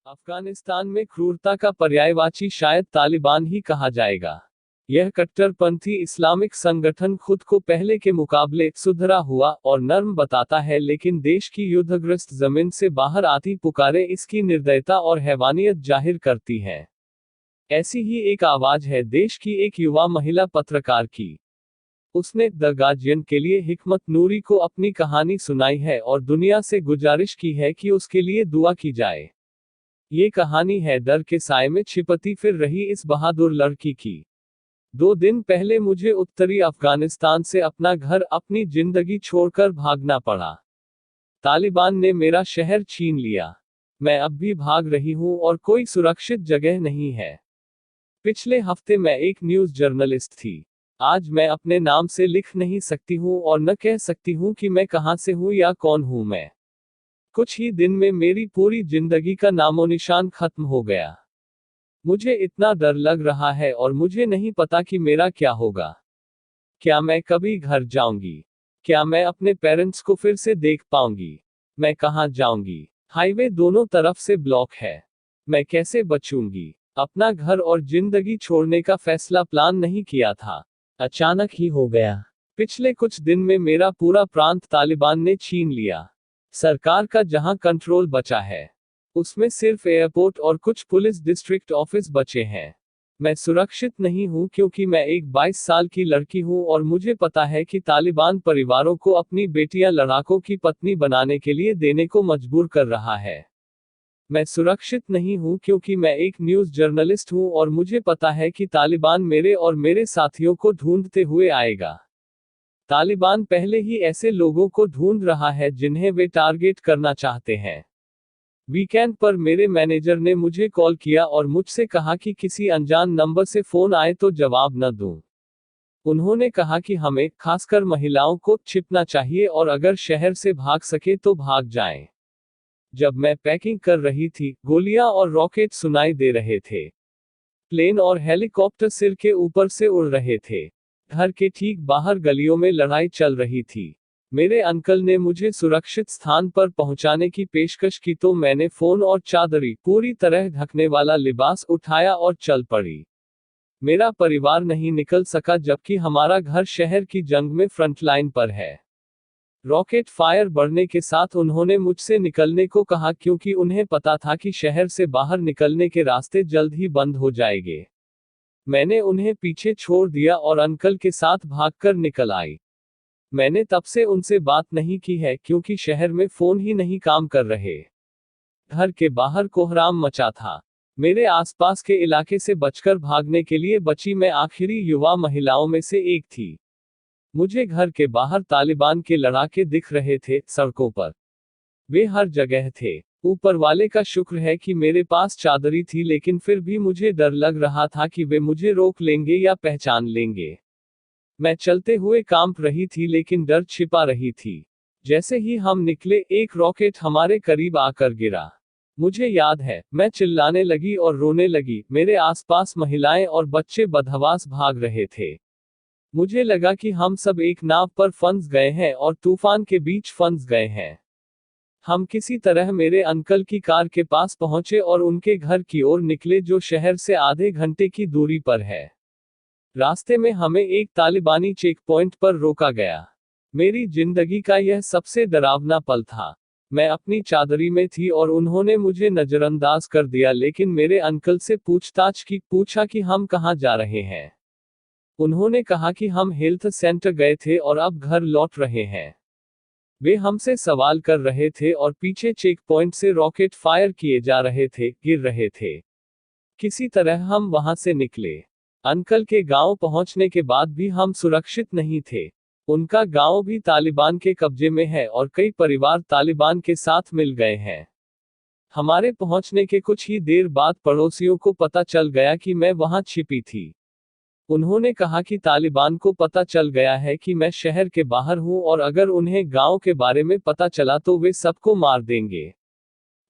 अफगानिस्तान में क्रूरता का पर्यायवाची शायद तालिबान ही कहा जाएगा। यह कट्टरपंथी इस्लामिक संगठन खुद को पहले के मुकाबले सुधरा हुआ और नर्म बताता है, लेकिन देश की युद्धग्रस्त जमीन से बाहर आती पुकारें इसकी निर्दयता और हैवानियत जाहिर करती हैं। ऐसी ही एक आवाज है देश की एक युवा महिला पत्रकार की। उसने द गार्जियन के लिए हिकमत नूरी को अपनी कहानी सुनाई है और दुनिया से गुजारिश की है कि उसके लिए दुआ की जाए। ये कहानी है डर के साए में छिपती फिर रही इस बहादुर लड़की की। 2 दिन पहले मुझे उत्तरी अफगानिस्तान से अपना घर, अपनी जिंदगी छोड़कर भागना पड़ा। तालिबान ने मेरा शहर छीन लिया। मैं अब भी भाग रही हूं और कोई सुरक्षित जगह नहीं है। पिछले हफ्ते मैं एक न्यूज जर्नलिस्ट थी। आज मैं अपने नाम से लिख नहीं सकती हूं और न कह सकती हूं कि मैं कहां से हूं या कौन हूं मैं। कुछ ही दिन में मेरी पूरी जिंदगी का नामोनिशान खत्म हो गया। मुझे इतना डर लग रहा है और मुझे नहीं पता कि मेरा क्या होगा। क्या मैं कभी घर जाऊंगी? क्या मैं अपने पेरेंट्स को फिर से देख पाऊंगी? मैं कहां जाऊंगी? हाईवे दोनों तरफ से ब्लॉक है। मैं कैसे बचूंगी? अपना घर और जिंदगी छोड़ने का फैसला प्लान नहीं किया था, अचानक ही हो गया। पिछले कुछ दिन में मेरा पूरा प्रांत तालिबान ने छीन लिया। सरकार का जहां कंट्रोल बचा है, उसमें सिर्फ एयरपोर्ट और कुछ पुलिस डिस्ट्रिक्ट ऑफिस बचे हैं। मैं सुरक्षित नहीं हूं क्योंकि मैं एक 22 साल की लड़की हूं और मुझे पता है कि तालिबान परिवारों को अपनी बेटियां लड़ाकों की पत्नी बनाने के लिए देने को मजबूर कर रहा है। मैं सुरक्षित नहीं हूं क्योंकि मैं एक न्यूज जर्नलिस्ट हूं और मुझे पता है कि तालिबान मेरे और मेरे साथियों को ढूंढते हुए आएगा। तालिबान पहले ही ऐसे लोगों को ढूंढ रहा है जिन्हें वे टारगेट करना चाहते हैं। वीकेंड पर मेरे मैनेजर ने मुझे कॉल किया और मुझसे कहा कि किसी अनजान नंबर से फोन आए तो जवाब न दूं। उन्होंने कहा कि हमें, खासकर महिलाओं को, छिपना चाहिए और अगर शहर से भाग सके तो भाग जाएं। जब मैं पैकिंग कर रही थी, गोलियां और रॉकेट सुनाई दे रहे थे। प्लेन और हेलीकॉप्टर सिर के ऊपर से उड़ रहे थे। घर के ठीक बाहर गलियों में लड़ाई चल रही थी। मेरे अंकल ने मुझे सुरक्षित स्थान पर पहुंचाने की पेशकश की तो मैंने फोन और चादरी, पूरी तरह ढकने वाला लिबास उठाया और चल पड़ी। मेरा परिवार नहीं निकल सका जबकि हमारा घर शहर की जंग में फ्रंटलाइन पर है। रॉकेट फायर बढ़ने के साथ उन्होंने मुझसे निकलने को कहा क्योंकि उन्हें पता था कि शहर से बाहर निकलने के रास्ते जल्द ही बंद हो जाएंगे। मैंने उन्हें पीछे छोड़ दिया और अंकल के साथ भागकर निकल आई। मैंने तब से उनसे बात नहीं की है क्योंकि शहर में फोन ही नहीं काम कर रहे। घर के बाहर कोहराम मचा था। मेरे आसपास के इलाके से बचकर भागने के लिए बची मैं आखिरी युवा महिलाओं में से एक थी। मुझे घर के बाहर तालिबान के लड़ाके दिख रहे थे, सड़कों पर। वे हर जगह थे। ऊपर वाले का शुक्र है कि मेरे पास चादरी थी, लेकिन फिर भी मुझे डर लग रहा था कि वे मुझे रोक लेंगे या पहचान लेंगे। मैं चलते हुए कांप रही थी लेकिन डर छिपा रही थी। जैसे ही हम निकले, एक रॉकेट हमारे करीब आकर गिरा। मुझे याद है, मैं चिल्लाने लगी और रोने लगी। मेरे आसपास महिलाएं और बच्चे बदहवास भाग रहे थे। मुझे लगा कि हम सब एक नाव पर फंस गए हैं और तूफान के बीच फंस गए हैं। हम किसी तरह मेरे अंकल की कार के पास पहुंचे और उनके घर की ओर निकले जो शहर से आधे घंटे की दूरी पर है। रास्ते में हमें एक तालिबानी चेक पॉइंट पर रोका गया। मेरी जिंदगी का यह सबसे डरावना पल था। मैं अपनी चादरी में थी और उन्होंने मुझे नजरअंदाज कर दिया, लेकिन मेरे अंकल से पूछताछ की। पूछा कि हम कहां जा रहे हैं। उन्होंने कहा कि हम हेल्थ सेंटर गए थे और अब घर लौट रहे हैं। वे हमसे सवाल कर रहे थे और पीछे चेक पॉइंट से रॉकेट फायर किए जा रहे थे, गिर रहे थे। किसी तरह हम वहां से निकले। अंकल के गांव पहुंचने के बाद भी हम सुरक्षित नहीं थे। उनका गांव भी तालिबान के कब्जे में है और कई परिवार तालिबान के साथ मिल गए हैं। हमारे पहुंचने के कुछ ही देर बाद पड़ोसियों को पता चल गया कि मैं वहां छिपी थी। उन्होंने कहा कि तालिबान को पता चल गया है कि मैं शहर के बाहर हूं और अगर उन्हें गांव के बारे में पता चला तो वे सबको मार देंगे।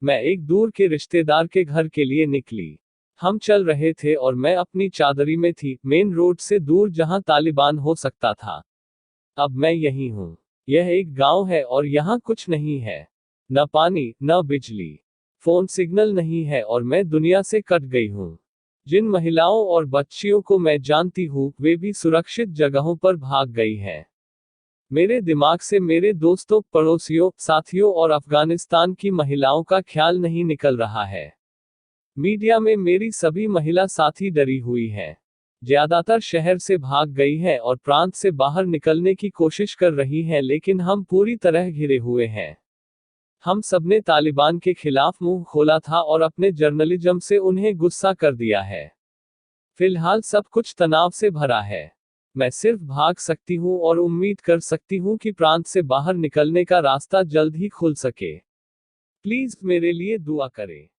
मैं एक दूर के रिश्तेदार के घर के लिए निकली। हम चल रहे थे और मैं अपनी चादरी में थी, मेन रोड से दूर जहां तालिबान हो सकता था। अब मैं यहीं हूं। यह एक गांव है और यहां कुछ नहीं है। न पानी, न बिजली। फोन सिग्नल नहीं है और मैं दुनिया से कट गई हूँ। जिन महिलाओं और बच्चियों को मैं जानती हूँ, वे भी सुरक्षित जगहों पर भाग गई हैं। मेरे दिमाग से मेरे दोस्तों, पड़ोसियों, साथियों और अफगानिस्तान की महिलाओं का ख्याल नहीं निकल रहा है। मीडिया में मेरी सभी महिला साथी डरी हुई हैं। ज्यादातर शहर से भाग गई हैं और प्रांत से बाहर निकलने की कोशिश कर रही हैं, लेकिन हम पूरी तरह घिरे हुए हैं। हम सबने तालिबान के खिलाफ मुंह खोला था और अपने जर्नलिज्म से उन्हें गुस्सा कर दिया है। फिलहाल सब कुछ तनाव से भरा है। मैं सिर्फ भाग सकती हूँ और उम्मीद कर सकती हूँ कि प्रांत से बाहर निकलने का रास्ता जल्द ही खुल सके। प्लीज मेरे लिए दुआ करें।